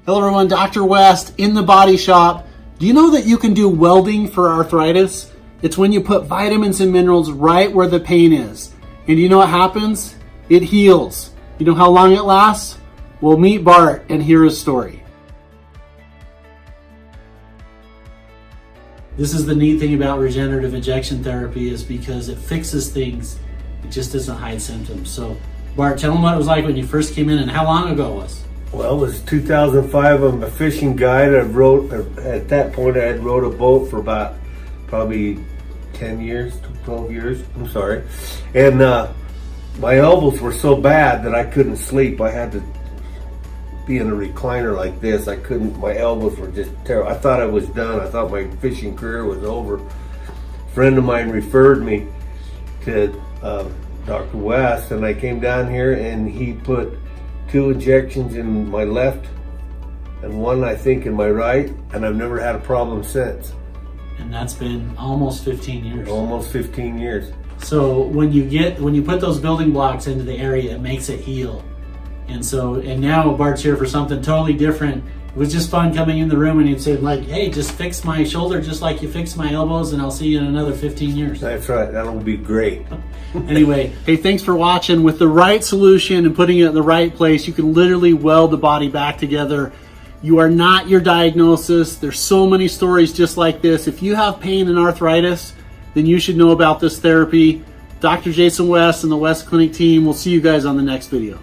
Hello everyone, Dr. West in the body shop. Do you know that you can do welding for arthritis? It's when you put vitamins and minerals right where the pain is. And you know what happens? It heals. You know how long it lasts? Well, meet Bart and hear his story. This is the neat thing about regenerative injection therapy is because it fixes things. It just doesn't hide symptoms. So Bart, tell them what it was like when you first came in and how long ago it was. Well, it was 2005. I'm a fishing guide. At that point, I had rowed a boat for about probably 10 years, 12 years. I'm sorry. And my elbows were so bad that I couldn't sleep. I had to be in a recliner like this. I couldn't, my elbows were just terrible. I thought I was done. I thought my fishing career was over. A friend of mine referred me to Dr. West, and I came down here and he put 2 injections in my left and 1 I think in my right, and I've never had a problem since. And that's been almost 15 years. Almost 15 years. So when you put those building blocks into the area, it makes it heal. And now Bart's here for something totally different. It was just fun coming in the room and he'd say like, hey, just fix my shoulder just like you fixed my elbows and I'll see you in another 15 years. That's right, that'll be great. Anyway, hey, thanks for watching. With the right solution and putting it in the right place, you can literally weld the body back together. You are not your diagnosis. There's so many stories just like this. If you have pain and arthritis, then you should know about this therapy. Dr. Jason West and the West Clinic team, we'll see you guys on the next video.